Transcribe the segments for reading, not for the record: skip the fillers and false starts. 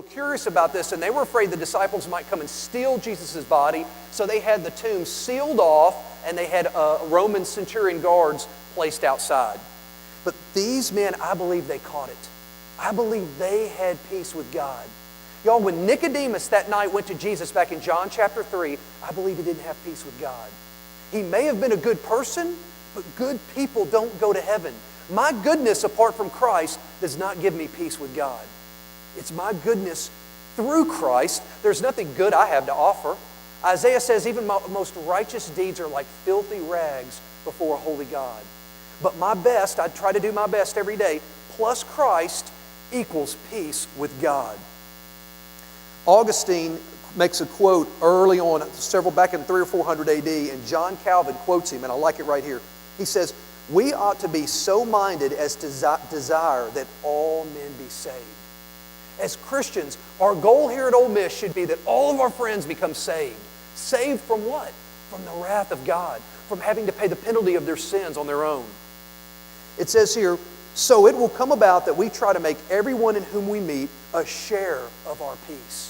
little curious about this, and they were afraid the disciples might come and steal Jesus' body, so they had the tomb sealed off, and they had Roman centurion guards placed outside. But these men, I believe they caught it. I believe they had peace with God. Y'all, when Nicodemus that night went to Jesus back in John chapter 3, I believe he didn't have peace with God. He may have been a good person, but good people don't go to heaven. My goodness apart from Christ does not give me peace with God. It's my goodness through Christ. There's nothing good I have to offer. Isaiah says even my most righteous deeds are like filthy rags before a holy God. But my best, I try to do my best every day, plus Christ equals peace with God. Augustine makes a quote early on, back in 300 or 400 AD, and John Calvin quotes him, and I like it right here. He says, "We ought to be so minded as to desire that all men be saved." As Christians, our goal here at Ole Miss should be that all of our friends become saved. Saved from what? From the wrath of God, from having to pay the penalty of their sins on their own. It says here, "So it will come about that we try to make everyone in whom we meet a share of our peace."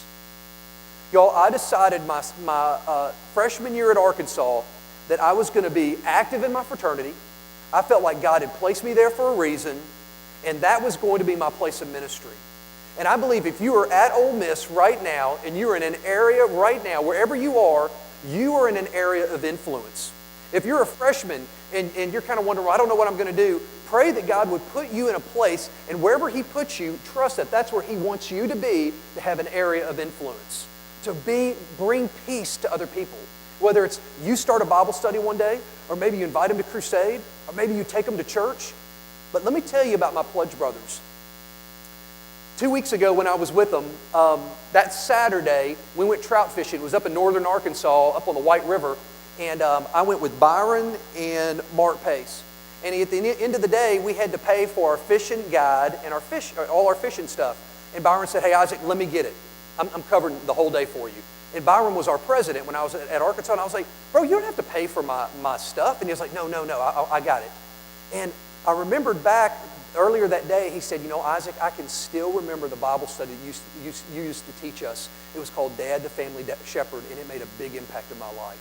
Y'all, I decided my freshman year at Arkansas that I was going to be active in my fraternity. I felt like God had placed me there for a reason, and that was going to be my place of ministry. And I believe if you are at Ole Miss right now, and you're in an area right now, wherever you are in an area of influence. If you're a freshman and you're kind of wondering, well, I don't know what I'm going to do, pray that God would put you in a place, and wherever He puts you, trust that that's where He wants you to be, to have an area of influence, to bring peace to other people. Whether it's you start a Bible study one day, or maybe you invite them to crusade, or maybe you take them to church. But let me tell you about my Pledge Brothers. 2 weeks ago when I was with them, that Saturday, we went trout fishing. It was up in northern Arkansas, up on the White River. And I went with Byron and Mark Pace. And at the end of the day, we had to pay for our fishing guide and all our fishing stuff. And Byron said, "Hey, Isaac, let me get it. I'm covering the whole day for you." And Byron was our president when I was at Arkansas. And I was like, "Bro, you don't have to pay for my stuff." And he was like, No, I got it. And I remembered back earlier that day, he said, "Isaac, I can still remember the Bible study you used to teach us. It was called Dad the Family Shepherd, and it made a big impact in my life."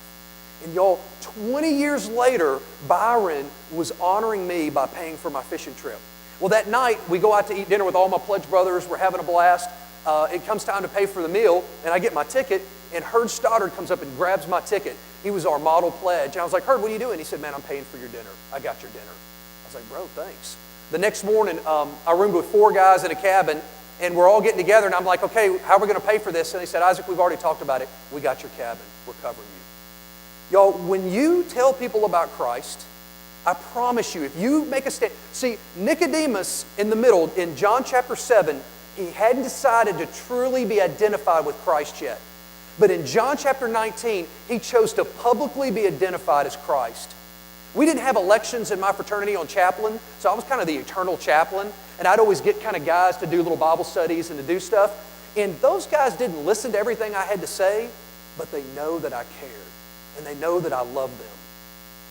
And y'all, 20 years later, Byron was honoring me by paying for my fishing trip. Well, that night, we go out to eat dinner with all my Pledge Brothers. We're having a blast. It comes time to pay for the meal, and I get my ticket, and Herd Stoddard comes up and grabs my ticket. He was our model pledge. And I was like, "Herd, what are you doing?" He said, "Man, I'm paying for your dinner. I got your dinner." I was like, "Bro, thanks." The next morning, I roomed with 4 guys in a cabin, and we're all getting together, and I'm like, "Okay, how are we going to pay for this?" And they said, "Isaac, we've already talked about it. We got your cabin. We're covering you." Y'all, when you tell people about Christ, I promise you, if you make a stand... See, Nicodemus in the middle, in John chapter 7, he hadn't decided to truly be identified with Christ yet. But in John chapter 19, he chose to publicly be identified as Christ. We didn't have elections in my fraternity on chaplain, so I was kind of the eternal chaplain, and I'd always get kind of guys to do little Bible studies and to do stuff. And those guys didn't listen to everything I had to say, but they know that I cared, and they know that I love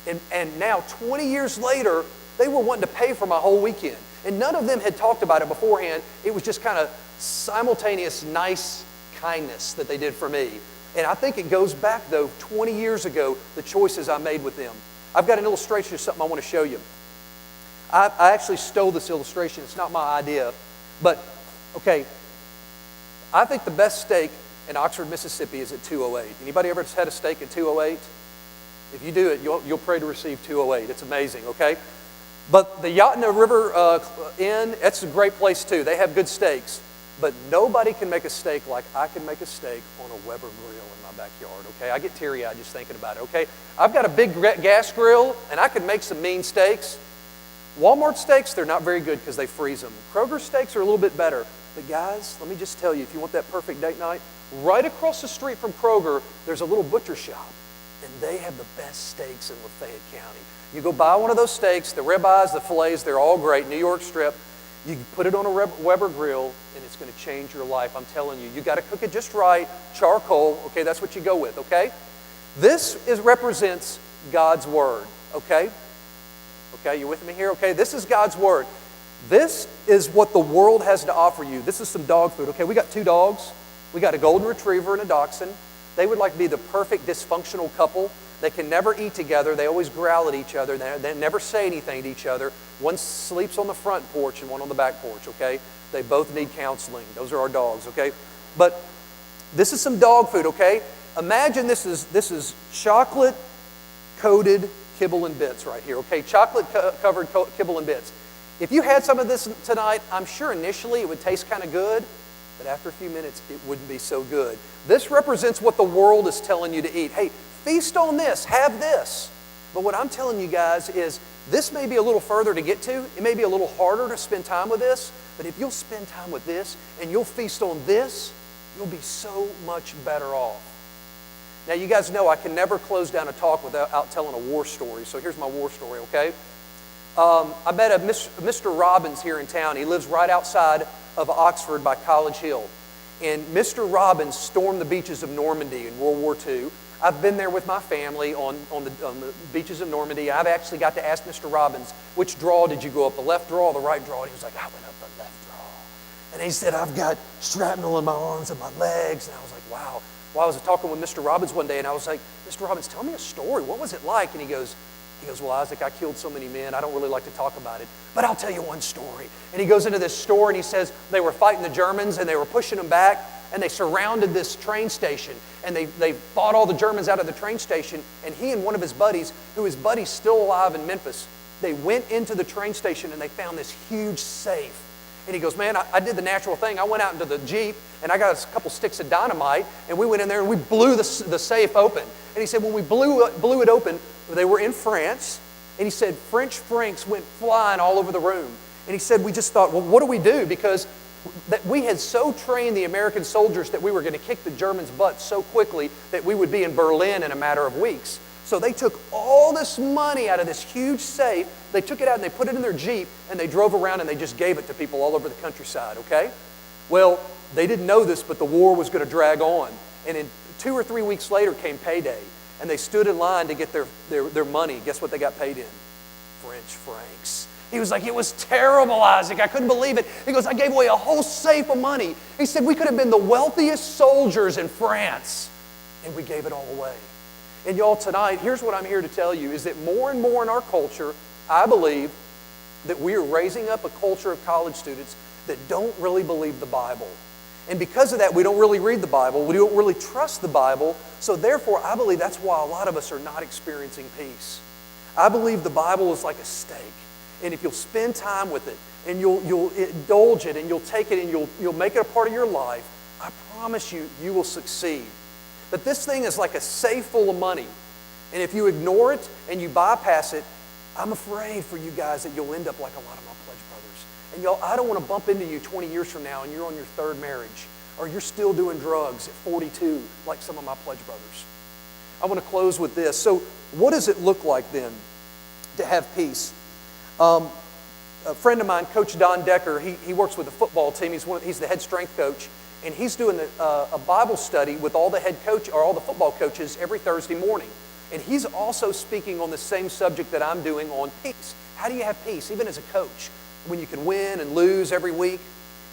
them. And now, 20 years later, they were wanting to pay for my whole weekend. And none of them had talked about it beforehand. It was just kind of simultaneous nice kindness that they did for me. And I think it goes back, though, 20 years ago, the choices I made with them. I've got an illustration of something I want to show you. I actually stole this illustration. It's not my idea. But, okay, I think the best steak in Oxford, Mississippi is at 208. Anybody ever had a steak at 208? If you do it, you'll pray to receive 208. It's amazing, okay? But the Yatna River Inn, that's a great place too. They have good steaks. But nobody can make a steak like I can make a steak on a Weber grill in my backyard, okay? I get teary-eyed just thinking about it, okay? I've got a big gas grill, and I can make some mean steaks. Walmart steaks, they're not very good because they freeze them. Kroger steaks are a little bit better. But guys, let me just tell you, if you want that perfect date night, right across the street from Kroger, there's a little butcher shop, and they have the best steaks in Lafayette County. You go buy one of those steaks, the ribeyes, the fillets, they're all great, New York strip. You put it on a Weber grill, and it's going to change your life. I'm telling you. You got to cook it just right. Charcoal, okay, that's what you go with, okay? This represents God's Word, okay? Okay, you with me here? Okay, this is God's Word. This is what the world has to offer you. This is some dog food. Okay, we got 2 dogs. We got a golden retriever and a dachshund. They would like to be the perfect dysfunctional couple. They can never eat together. They always growl at each other. They never say anything to each other. One sleeps on the front porch and one on the back porch, okay? They both need counseling. Those are our dogs, okay? But this is some dog food, okay? Imagine this is chocolate-coated kibble and bits right here, okay? Chocolate-covered kibble and bits. If you had some of this tonight, I'm sure initially it would taste kind of good, but after a few minutes, it wouldn't be so good. This represents what the world is telling you to eat. Hey, feast on this, have this. But what I'm telling you guys is this may be a little further to get to. It may be a little harder to spend time with this, but if you'll spend time with this and you'll feast on this, you'll be so much better off. Now, you guys know I can never close down a talk without telling a war story. So here's my war story, okay? I met a Mr. Robbins here in town. He lives right outside of Oxford by College Hill. And Mr. Robbins stormed the beaches of Normandy in World War II. I've been there with my family on the beaches of Normandy. I've actually got to ask Mr. Robbins, which draw did you go up, the left draw or the right draw? And he was like, I went up the left draw. And he said, I've got shrapnel in my arms and my legs. And I was like, wow. Well, I was talking with Mr. Robbins one day, and I was like, Mr. Robbins, tell me a story. What was it like? And he goes, well, Isaac, I killed so many men. I don't really like to talk about it, but I'll tell you one story. And he goes into this store, and he says they were fighting the Germans, and they were pushing them back, and they surrounded this train station, and they fought all the Germans out of the train station, and he and one of his buddies, who his buddy's still alive in Memphis, they went into the train station, and they found this huge safe. And he goes, man, I did the natural thing. I went out into the Jeep, and I got a couple sticks of dynamite, and we went in there, and we blew the safe open. And he said, when we blew it open, they were in France, and he said French francs went flying all over the room. And he said, we just thought, well, what do we do? Because that we had so trained the American soldiers that we were going to kick the Germans' butt so quickly that we would be in Berlin in a matter of weeks. So they took all this money out of this huge safe, they took it out and they put it in their Jeep, and they drove around and they just gave it to people all over the countryside, okay? Well, they didn't know this, but the war was going to drag on. And in 2 or 3 weeks later came payday, and they stood in line to get their money. Guess what they got paid in? French francs. He was like, it was terrible, Isaac. I couldn't believe it. He goes, I gave away a whole safe of money. He said, we could have been the wealthiest soldiers in France, and we gave it all away. And y'all, tonight, here's what I'm here to tell you, is that more and more in our culture, I believe that we are raising up a culture of college students that don't really believe the Bible. And because of that, we don't really read the Bible. We don't really trust the Bible. So therefore, I believe that's why a lot of us are not experiencing peace. I believe the Bible is like a steak. And if you'll spend time with it, and you'll indulge it, and you'll take it, and you'll make it a part of your life, I promise you, you will succeed. But this thing is like a safe full of money. And if you ignore it and you bypass it, I'm afraid for you guys that you'll end up like a lot of my pledge brothers. And y'all, I don't want to bump into you 20 years from now and you're on your 3rd marriage, or you're still doing drugs at 42 like some of my pledge brothers. I want to close with this. So what does it look like then to have peace? A friend of mine, Coach Don Decker, he works with the football team. He's the head strength coach. And he's doing a Bible study with all the head coach or all the football coaches every Thursday morning. And he's also speaking on the same subject that I'm doing on peace. How do you have peace, even as a coach, when you can win and lose every week?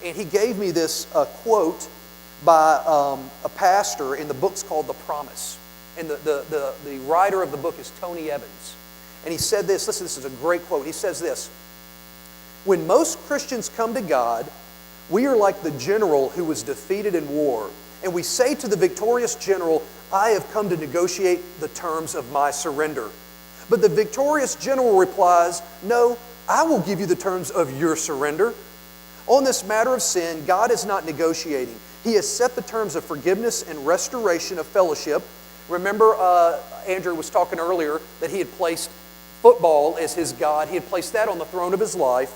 And he gave me this quote by a pastor in the book's called The Promise. And the writer of the book is Tony Evans. And he said this, listen, this is a great quote. He says this, when most Christians come to God, we are like the general who was defeated in war, and we say to the victorious general, I have come to negotiate the terms of my surrender. But the victorious general replies, no, I will give you the terms of your surrender. On this matter of sin, God is not negotiating. He has set the terms of forgiveness and restoration of fellowship. Remember, Andrew was talking earlier that he had placed football as his God. He had placed that on the throne of his life.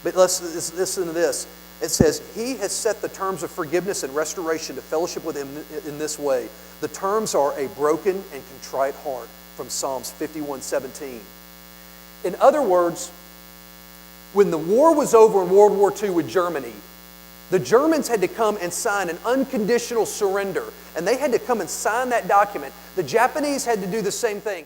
But let's listen to this. It says, he has set the terms of forgiveness and restoration to fellowship with him in this way. The terms are a broken and contrite heart, from Psalms 51:17. In other words, when the war was over in World War II with Germany, the Germans had to come and sign an unconditional surrender, and they had to come and sign that document. The Japanese had to do the same thing.